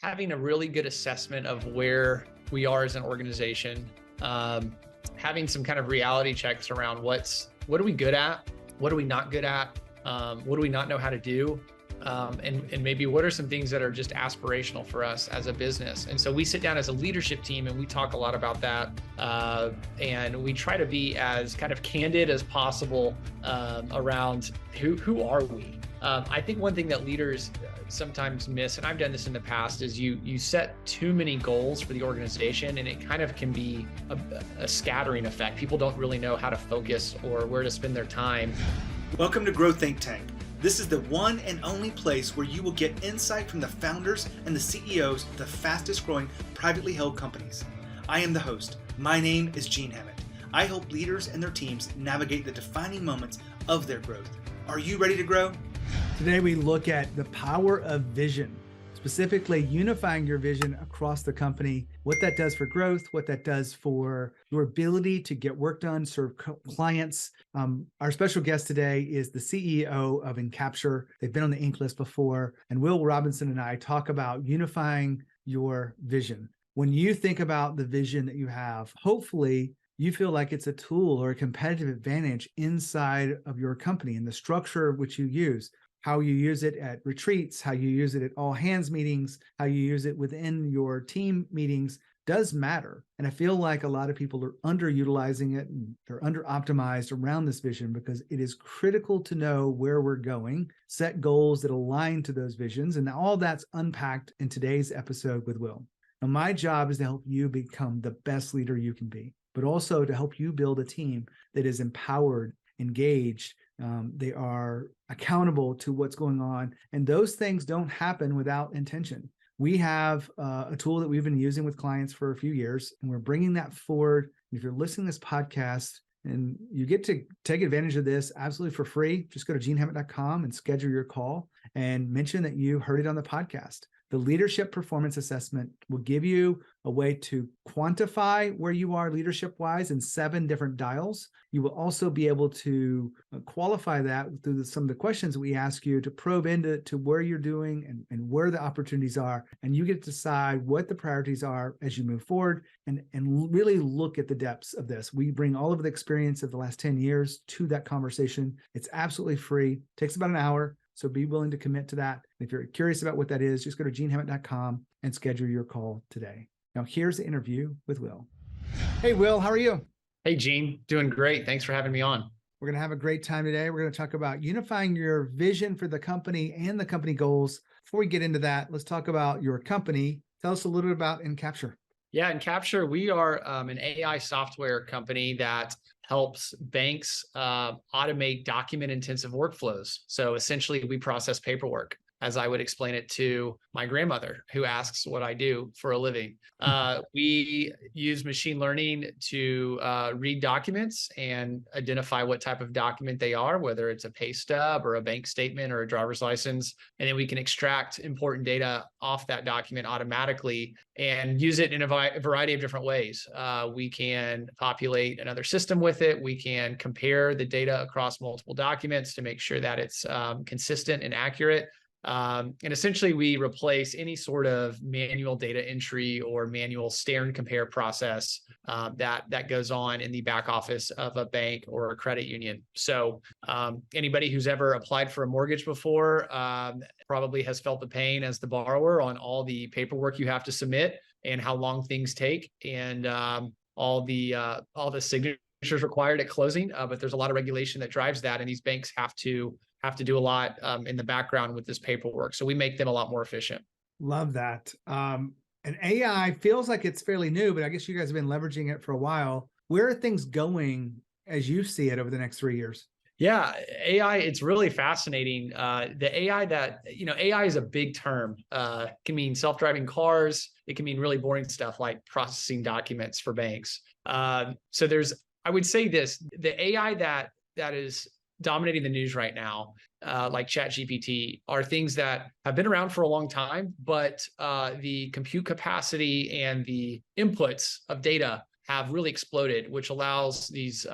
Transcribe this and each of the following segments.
having a really good assessment of where we are as an organization, having some kind of reality checks around what are we good at, what are we not good at, what do we not know how to do, and maybe what are some things that are just aspirational for us as a business. And so we sit down as a leadership team and we talk a lot about that, and we try to be as kind of candid as possible around who are we. I think one thing that leaders sometimes miss, and I've done this in the past, is you set too many goals for the organization and it kind of can be a scattering effect. People don't really know how to focus or where to spend their time. Welcome to Grow Think Tank. This is the one and only place where you will get insight from the founders and the CEOs of the fastest growing privately held companies. I am the host. My name is Gene Hammett. I help leaders and their teams navigate the defining moments of their growth. Are you ready to grow? Today we look at the power of vision, specifically unifying your vision across the company, what that does for growth, what that does for your ability to get work done, serve clients. Our special guest today is the CEO of Encapture. They've been on the Inc. list before, and Will Robinson and I talk about unifying your vision. When you think about the vision that you have, hopefully you feel like it's a tool or a competitive advantage inside of your company and the structure which you use, how you use it at retreats, how you use it at all hands meetings, how you use it within your team meetings does matter. And I feel like a lot of people are underutilizing it and they're under optimized around this vision because it is critical to know where we're going, set goals that align to those visions. And all that's unpacked in today's episode with Will. Now, my job is to help you become the best leader you can be, but also to help you build a team that is empowered, engaged. They are accountable to what's going on. And those things don't happen without intention. We have a tool that we've been using with clients for a few years, and we're bringing that forward. If you're listening to this podcast and you get to take advantage of this absolutely for free, just go to genehammett.com and schedule your call and mention that you heard it on the podcast. The leadership performance assessment will give you a way to quantify where you are leadership-wise in 7 different dials. You will also be able to qualify that through some of the questions we ask you to probe into where you're doing and where the opportunities are. And you get to decide what the priorities are as you move forward and really look at the depths of this. We bring all of the experience of the last 10 years to that conversation. It's absolutely free. Takes about an hour. So be willing to commit to that. If you're curious about what that is, just go to genehammett.com and schedule your call today. Now, here's the interview with Will. Hey, Will, how are you? Hey, Gene, doing great. Thanks for having me on. We're going to have a great time today. We're going to talk about unifying your vision for the company and the company goals. Before we get into that, let's talk about your company. Tell us a little bit about Encapture. Yeah, Encapture, we are an AI software company that helps banks automate document-intensive workflows. So essentially, we process paperwork, as I would explain it to my grandmother, who asks what I do for a living. We use machine learning to read documents and identify what type of document they are, whether it's a pay stub or a bank statement or a driver's license. And then we can extract important data off that document automatically and use it in a variety of different ways. We can populate another system with it. We can compare the data across multiple documents to make sure that it's consistent and accurate. And essentially, we replace any sort of manual data entry or manual stare and compare process that goes on in the back office of a bank or a credit union. So anybody who's ever applied for a mortgage before probably has felt the pain as the borrower on all the paperwork you have to submit and how long things take and all the signatures required at closing. But there's a lot of regulation that drives that, and these banks have to do a lot in the background with this paperwork. So we make them a lot more efficient. Love that. And AI feels like it's fairly new, but I guess you guys have been leveraging it for a while. Where are things going as you see it over the next 3 years? Yeah, AI, it's really fascinating. The AI AI is a big term. It can mean self-driving cars. It can mean really boring stuff like processing documents for banks. So I would say this, the AI that is dominating the news right now, like ChatGPT, are things that have been around for a long time, but the compute capacity and the inputs of data have really exploded, which allows these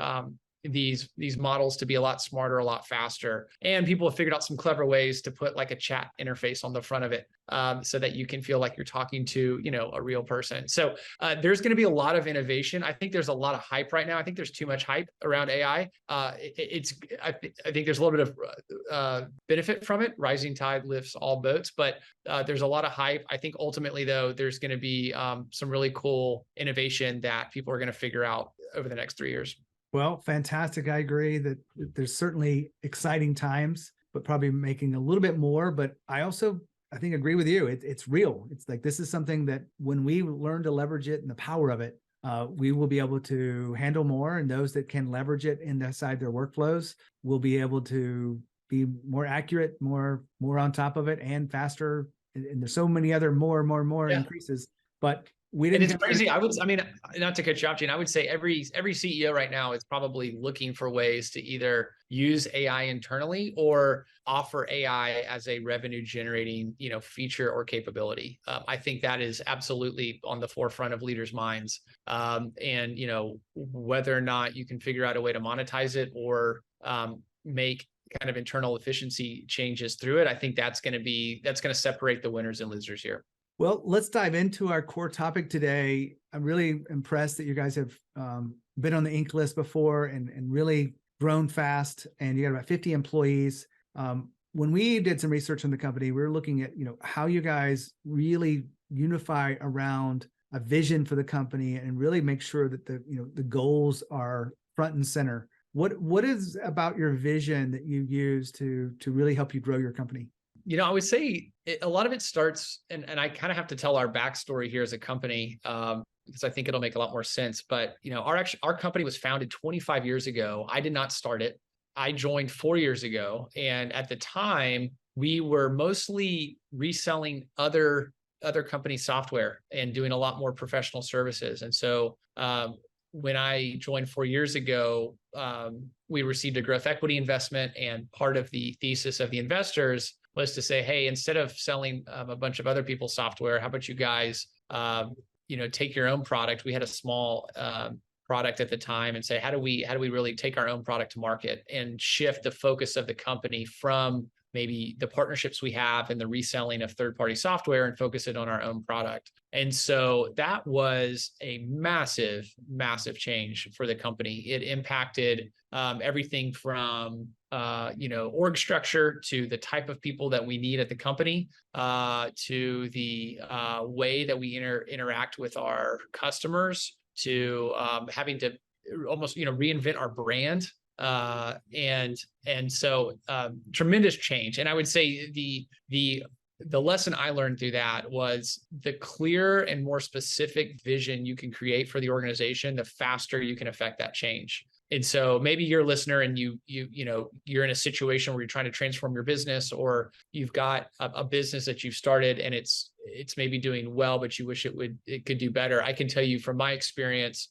these models to be a lot smarter, a lot faster. And people have figured out some clever ways to put like a chat interface on the front of it, so that you can feel like you're talking to, a real person. So there's going to be a lot of innovation. I think there's a lot of hype right now. I think there's too much hype around AI. I think there's a little bit of benefit from it. Rising tide lifts all boats, but there's a lot of hype. I think ultimately, though, there's going to be some really cool innovation that people are going to figure out over the next 3 years. Well, fantastic. I agree that there's certainly exciting times, but probably making a little bit more. But I think agree with you. It's real. It's like, this is something that when we learn to leverage it and the power of it, we will be able to handle more. And those that can leverage it inside their workflows will be able to be more accurate, more on top of it, and faster. And there's so many other more increases. But we didn't. And it's crazy. I mean, not to cut you off, Gene, I would say every CEO right now is probably looking for ways to either use AI internally or offer AI as a revenue generating, feature or capability. I think that is absolutely on the forefront of leaders' minds. And whether or not you can figure out a way to monetize it or make kind of internal efficiency changes through it, I think that's going to separate the winners and losers here. Well, let's dive into our core topic today. I'm really impressed that you guys have been on the Inc. list before and really grown fast, and you got about 50 employees. When we did some research on the company, we were looking at how you guys really unify around a vision for the company and really make sure that the goals are front and center. What is about your vision that you use to really help you grow your company? I would say a lot of it starts, and I kind of have to tell our backstory here as a company, because I think it'll make a lot more sense. But, our company was founded 25 years ago. I did not start it. I joined 4 years ago. And at the time, we were mostly reselling other company software and doing a lot more professional services. And so when I joined 4 years ago, we received a growth equity investment. And part of the thesis of the investors was to say, hey, instead of selling a bunch of other people's software, how about you guys, take your own product? We had a small product at the time, and say, how do we really take our own product to market and shift the focus of the company from maybe the partnerships we have and the reselling of third-party software and focus it on our own product. And so that was a massive, massive change for the company. It impacted everything from org structure to the type of people that we need at the company, to the way that we interact with our customers, to having to almost reinvent our brand. And so tremendous change. And I would say the lesson I learned through that was the clearer and more specific vision you can create for the organization, the faster you can affect that change. And so maybe you're a listener and you're in a situation where you're trying to transform your business, or you've got a business that you've started and it's maybe doing well, but you wish it could do better. I can tell you from my experience,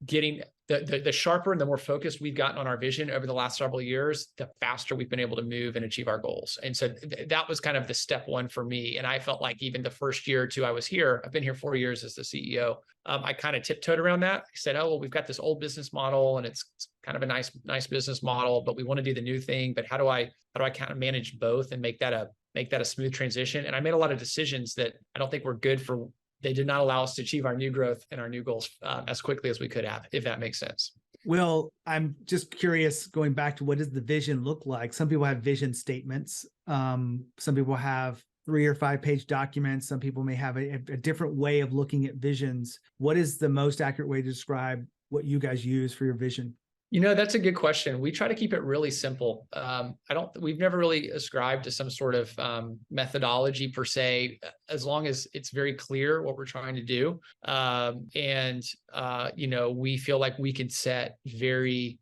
getting the sharper and the more focused we've gotten on our vision over the last several years, the faster we've been able to move and achieve our goals. And so that was kind of the step one for me. And I felt like even the first year or two I was here, I've been here 4 years as the CEO. I kind of tiptoed around that. I said, oh, well, we've got this old business model and it's kind of a nice business model, but we want to do the new thing. But how do I kind of manage both and make that a smooth transition? And I made a lot of decisions that I don't think were good for. They did not allow us to achieve our new growth and our new goals as quickly as we could have, if that makes sense. Well, I'm just curious, going back to what does the vision look like? Some people have vision statements. Some people have 3 or 5 page documents. Some people may have a different way of looking at visions. What is the most accurate way to describe what you guys use for your vision? That's a good question. We try to keep it really simple. We've never really ascribed to some sort of methodology per se, as long as it's very clear what we're trying to do. We feel like we can set very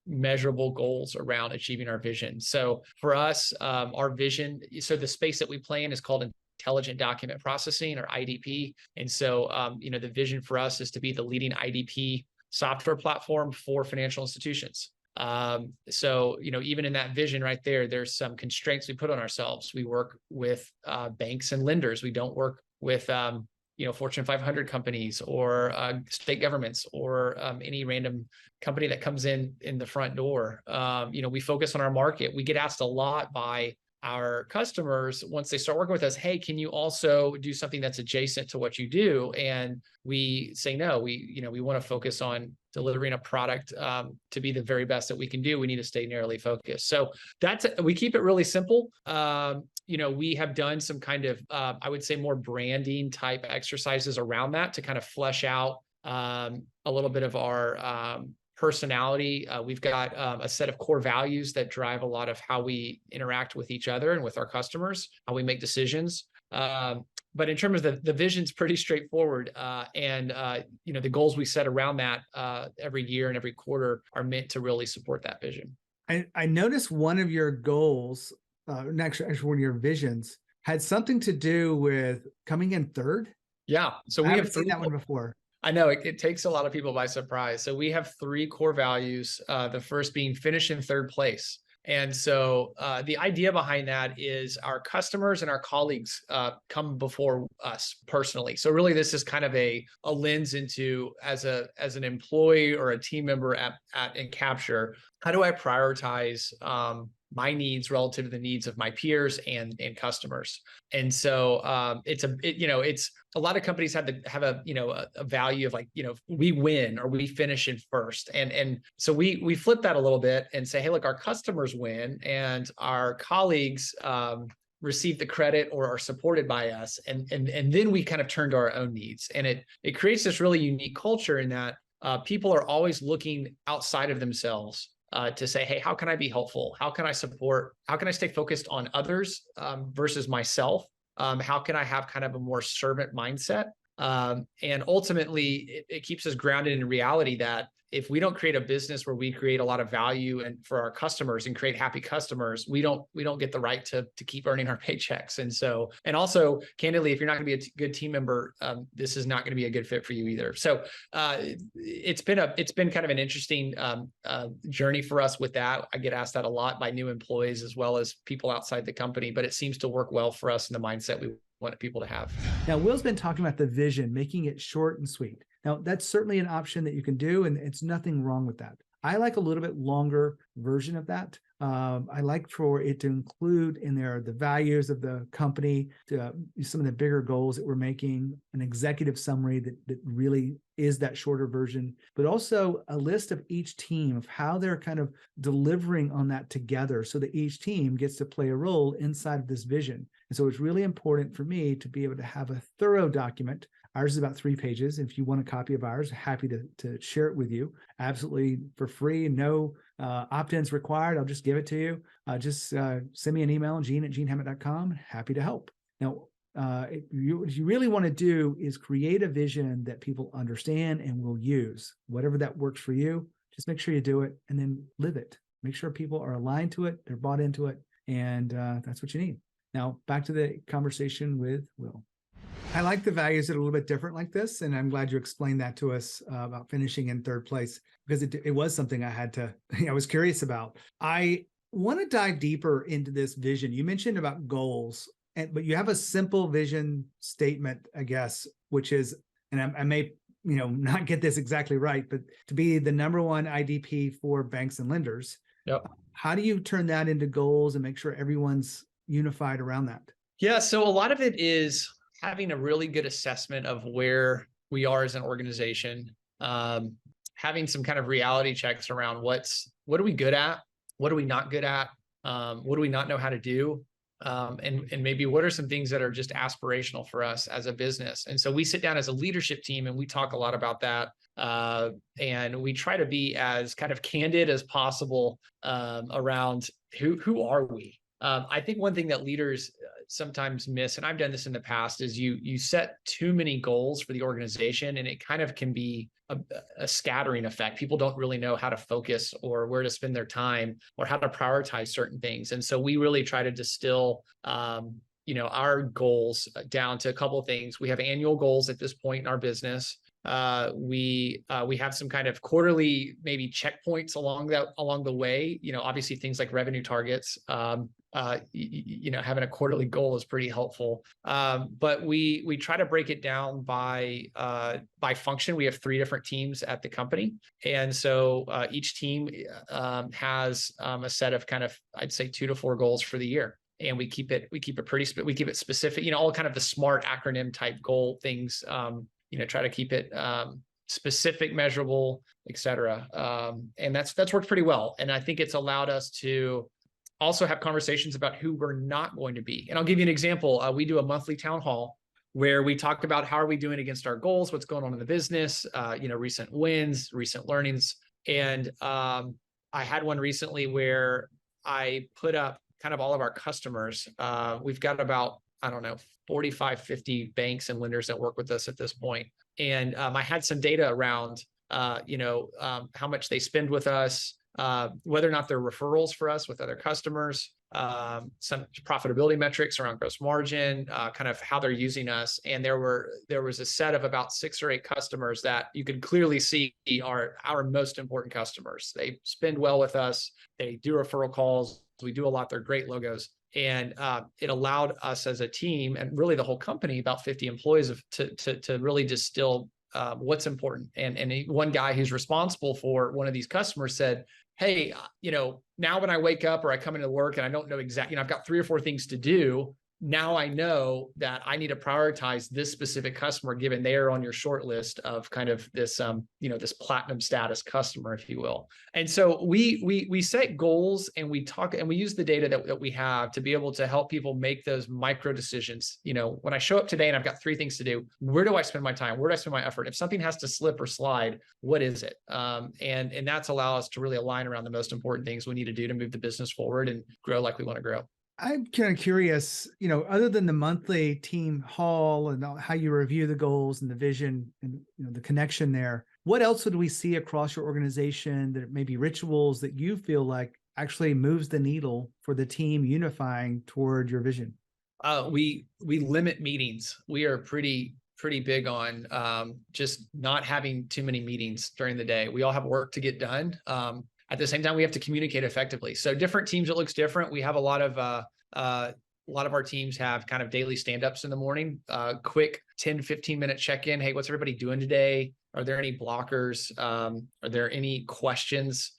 measurable goals around achieving our vision. So for us, our vision, so the space that we play in is called intelligent document processing, or IDP. And so, the vision for us is to be the leading IDP software platform for financial institutions. So, even in that vision right there, there's some constraints we put on ourselves. We work with banks and lenders. We don't work with, Fortune 500 companies or state governments or any random company that comes in the front door. We focus on our market. We get asked a lot by our customers once they start working with us, hey, can you also do something that's adjacent to what you do? And we say no. We want to focus on delivering a product to be the very best that we can do. We need to stay narrowly focused. So we keep it really simple. We have done some kind of I would say more branding type exercises around that to kind of flesh out a little bit of our personality. We've got a set of core values that drive a lot of how we interact with each other and with our customers, how we make decisions. But in terms of the vision's pretty straightforward. And the goals we set around that every year and every quarter are meant to really support that vision. I noticed one of your goals, actually one of your visions, had something to do with coming in third. Yeah. So I haven't seen that one before. I know it takes a lot of people by surprise. So we have 3 core values, the first being finish in third place. And so the idea behind that is our customers and our colleagues come before us personally. So really this is kind of a lens into as an employee or a team member at Encapture, how do I prioritize my needs relative to the needs of my peers and customers. And so it's a lot of companies have a value of we win or we finish in first. And so we flip that a little bit and say, hey, look, our customers win and our colleagues receive the credit or are supported by us. And then we kind of turn to our own needs. And it creates this really unique culture in that people are always looking outside of themselves to say, hey, how can I be helpful? How can I support? How can I stay focused on others versus myself? How can I have kind of a more servant mindset? And ultimately, it keeps us grounded in reality that if we don't create a business where we create a lot of value and for our customers and create happy customers, we don't get the right to keep earning our paychecks. And also, candidly, if you're not going to be a good team member, this is not going to be a good fit for you either. So it's been kind of an interesting journey for us with that. I get asked that a lot by new employees as well as people outside the company, but it seems to work well for us in the mindset we want people to have. Now, Will's been talking about the vision, making it short and sweet. Now, that's certainly an option that you can do, and it's nothing wrong with that. I like a little bit longer version of that. I like for it to include in there the values of the company, some of the bigger goals that we're making, an executive summary that really is that shorter version, but also a list of each team of how they're kind of delivering on that together so that each team gets to play a role inside of this vision. And so it's really important for me to be able to have a thorough document. Ours is about 3 pages. If you want a copy of ours, happy to share it with you. Absolutely for free, no opt-ins required. I'll just give it to you. Just send me an email, gene@genehammett.com. Happy to help. Now, what you really want to do is create a vision that people understand and will use. Whatever that works for you, just make sure you do it and then live it. Make sure people are aligned to it, they're bought into it, and that's what you need. Now, back to the conversation with Will. I like the values that are a little bit different like this, and I'm glad you explained that to us about finishing in third place, because it was something I was curious about. I want to dive deeper into this vision. You mentioned about goals, but you have a simple vision statement, I guess, which is, and I may not get this exactly right, but to be the #1 IDP for banks and lenders. Yep. How do you turn that into goals and make sure everyone's unified around that? Yeah, so a lot of it is having a really good assessment of where we are as an organization, having some kind of reality checks around what are we good at, what are we not good at, what do we not know how to do, and maybe what are some things that are just aspirational for us as a business. And so we sit down as a leadership team and we talk a lot about that, and we try to be as kind of candid as possible around who are we. I think one thing that leaders sometimes miss, and I've done this in the past, is you set too many goals for the organization and it kind of can be a scattering effect. People don't really know how to focus or where to spend their time or how to prioritize certain things. And so we really try to distill our goals down to a couple of things. We have annual goals at this point in our business. We have some kind of quarterly maybe checkpoints along the way, obviously things like revenue targets. having a quarterly goal is pretty helpful. But we try to break it down by function. We have 3 different teams at the company, and so each team has a set of kind of, I'd say, 2 to 4 goals for the year. And we keep it specific, all kind of the SMART acronym type goal things, try to keep it specific, measurable, et cetera. And that's worked pretty well. And I think it's allowed us to also have conversations about who we're not going to be. And I'll give you an example. We do a monthly town hall where we talk about how are we doing against our goals, what's going on in the business, recent wins, recent learnings. And I had one recently where I put up kind of all of our customers. We've got about, 45, 50 banks and lenders that work with us at this point. And I had some data around, how much they spend with us, whether or not they're referrals for us with other customers, some profitability metrics around gross margin, kind of how they're using us. And there was a set of about 6 or 8 customers that you could clearly see are our most important customers. They spend well with us. They do referral calls. We do a lot. They're great logos. And it allowed us as a team, and really the whole company, about 50 employees, to really distill what's important. And one guy who's responsible for one of these customers said, hey, now when I wake up or I come into work and I don't know exactly, I've got 3 or 4 things to do. Now I know that I need to prioritize this specific customer, given they are on your short list of kind of this, this platinum status customer, if you will. And so we set goals, and we talk, and we use the data that we have to be able to help people make those micro decisions. When I show up today and I've got 3 things to do, where do I spend my time? Where do I spend my effort? If something has to slip or slide, what is it? And that's allow us to really align around the most important things we need to do to move the business forward and grow like we want to grow. I'm kind of curious, other than the monthly team hall and how you review the goals and the vision and the connection there, what else would we see across your organization that may be rituals that you feel like actually moves the needle for the team unifying toward your vision? We limit meetings. We are pretty big on just not having too many meetings during the day. We all have work to get done. At the same time, we have to communicate effectively. So different teams, it looks different. We have a lot of our teams have kind of daily stand-ups in the morning, quick 10, 15-minute check-in. Hey, what's everybody doing today? Are there any blockers? Are there any questions?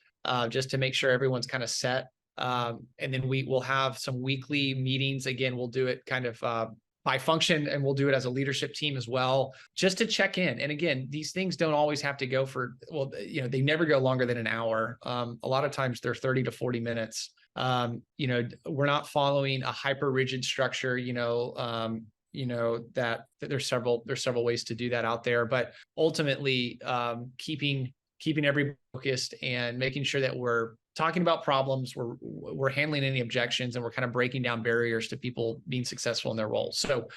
Just to make sure everyone's kind of set. And then we will have some weekly meetings. Again, we'll do it kind of by function, and we'll do it as a leadership team as well, just to check in. And again, these things don't always have to go for, they never go longer than an hour. A lot of times they're 30 to 40 minutes. We're not following a hyper rigid structure, that there's several ways to do that out there, but ultimately, keeping everybody focused and making sure that we're talking about problems, we're handling any objections, and we're kind of breaking down barriers to people being successful in their roles. So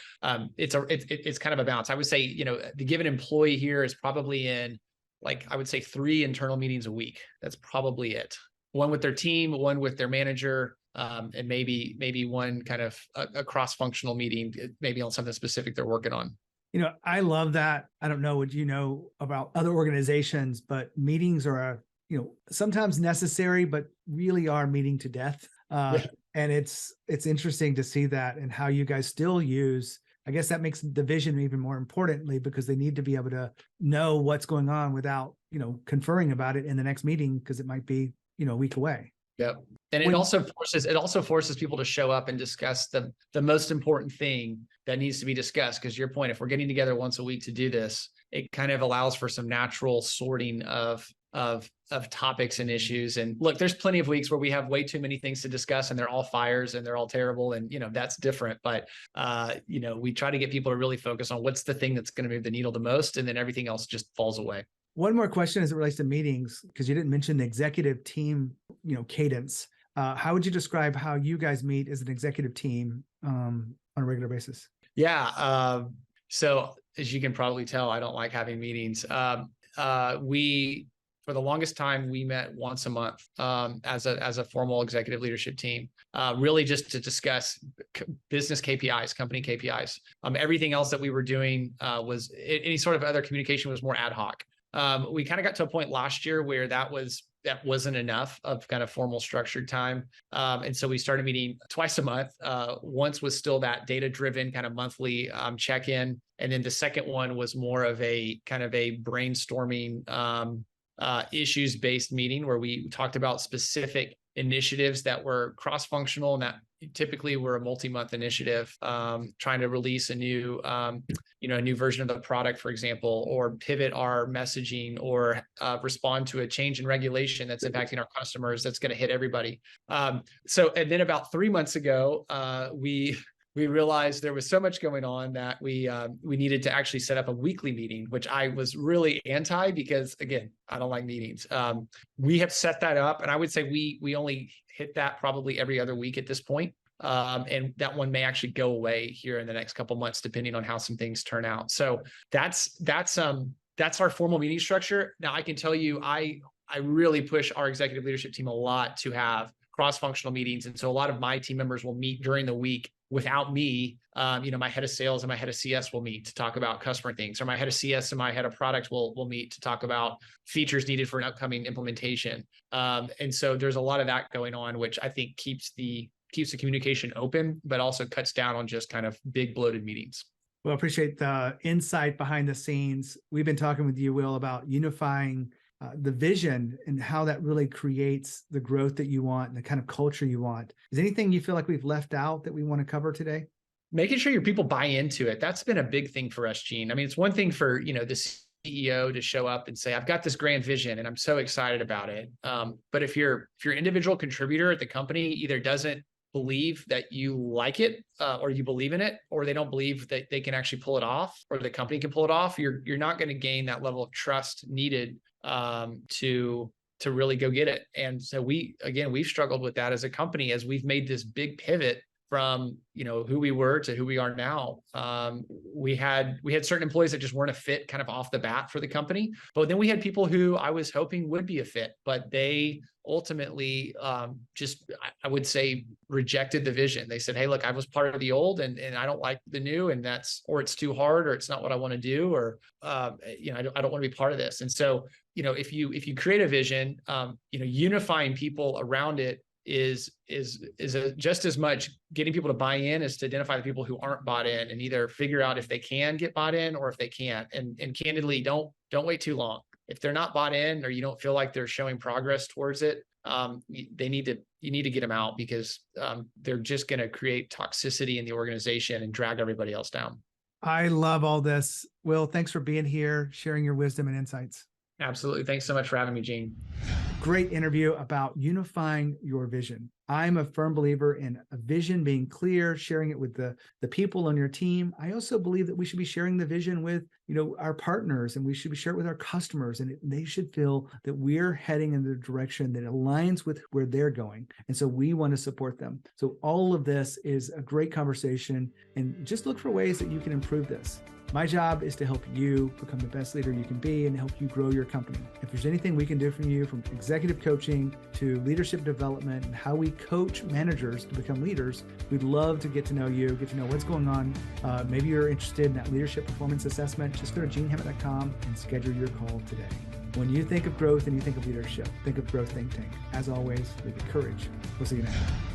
it's kind of a balance. I would say, the given employee here is probably in, I would say 3 internal meetings a week. That's probably it. One with their team, one with their manager, and maybe one kind of a cross-functional meeting, maybe on something specific they're working on. I love that. I don't know what you know about other organizations, but meetings are sometimes necessary, but really are meeting to death. Yeah. And it's interesting to see that, and how you guys still use, I guess that makes the vision even more importantly, because they need to be able to know what's going on without, conferring about it in the next meeting, because it might be, a week away. Yep. And it also forces people to show up and discuss the most important thing that needs to be discussed. Because your point, if we're getting together once a week to do this, it kind of allows for some natural sorting of topics and issues. And look, there's plenty of weeks where we have way too many things to discuss, and they're all fires and they're all terrible. And, that's different. But, we try to get people to really focus on what's the thing that's going to move the needle the most. And then everything else just falls away. One more question as it relates to meetings, because you didn't mention the executive team, cadence. How would you describe how you guys meet as an executive team on a regular basis? Yeah. So as you can probably tell, I don't like having meetings. For the longest time, we met once a month as a formal executive leadership team, really just to discuss business KPIs, company KPIs. Everything else that we were doing was any sort of other communication was more ad hoc. We kind of got to a point last year where that wasn't enough of kind of formal structured time. And so we started meeting twice a month. Once was still that data-driven kind of monthly check-in. And then the second one was more of a kind of a brainstorming issues-based meeting where we talked about specific initiatives that were cross-functional and that typically were a multi-month initiative, trying to release a new version of the product, for example, or pivot our messaging or respond to a change in regulation that's impacting our customers that's going to hit everybody. And then about 3 months ago, we realized there was so much going on that we needed to actually set up a weekly meeting, which I was really anti because, again, I don't like meetings. We have set that up, and I would say we only hit that probably every other week at this point. And that one may actually go away here in the next couple months, depending on how some things turn out. So that's our formal meeting structure. Now, I can tell you, I really push our executive leadership team a lot to have cross-functional meetings. And so a lot of my team members will meet during the week without me. My head of sales and my head of CS will meet to talk about customer things, or my head of CS and my head of product will meet to talk about features needed for an upcoming implementation. And so there's a lot of that going on, which I think keeps the communication open, but also cuts down on just kind of big bloated meetings. Well, I appreciate the insight behind the scenes. We've been talking with you, Will, about unifying the vision and how that really creates the growth that you want and the kind of culture you want. Is there anything you feel like we've left out that we want to cover today? Making sure your people buy into it. That's been a big thing for us, Gene. I mean, it's one thing for, the CEO to show up and say, I've got this grand vision and I'm so excited about it. But if your individual contributor at the company either doesn't believe that you like it or you believe in it, or they don't believe that they can actually pull it off or the company can pull it off, you're not going to gain that level of trust needed to really go get it. And so we've struggled with that as a company as we've made this big pivot from, who we were to who we are now. We had certain employees that just weren't a fit kind of off the bat for the company, but then we had people who I was hoping would be a fit, but they ultimately I would say rejected the vision. They said, hey, look, I was part of the old and I don't like the new, and or it's too hard, or it's not what I want to do, or I don't want to be part of this. And so, if you create a vision, unifying people around it is just as much getting people to buy in as to identify the people who aren't bought in and either figure out if they can get bought in or if they can't. And candidly, don't wait too long. If they're not bought in or you don't feel like they're showing progress towards it, you need to get them out because they're just going to create toxicity in the organization and drag everybody else down. I love all this. Will, thanks for being here, sharing your wisdom and insights. Absolutely. Thanks so much for having me, Gene. Great interview about unifying your vision. I'm a firm believer in a vision being clear, sharing it with the people on your team. I also believe that we should be sharing the vision with, our partners, and we should be sharing it with our customers, and they should feel that we're heading in the direction that aligns with where they're going. And so we want to support them. So all of this is a great conversation, and just look for ways that you can improve this. My job is to help you become the best leader you can be and help you grow your company. If there's anything we can do for you, from executive coaching to leadership development and how we coach managers to become leaders, we'd love to get to know you, get to know what's going on. Maybe you're interested in that leadership performance assessment. Just go to genehammett.com and schedule your call today. When you think of growth and you think of leadership, think of Growth Think Tank. As always, lead with courage. We'll see you next time.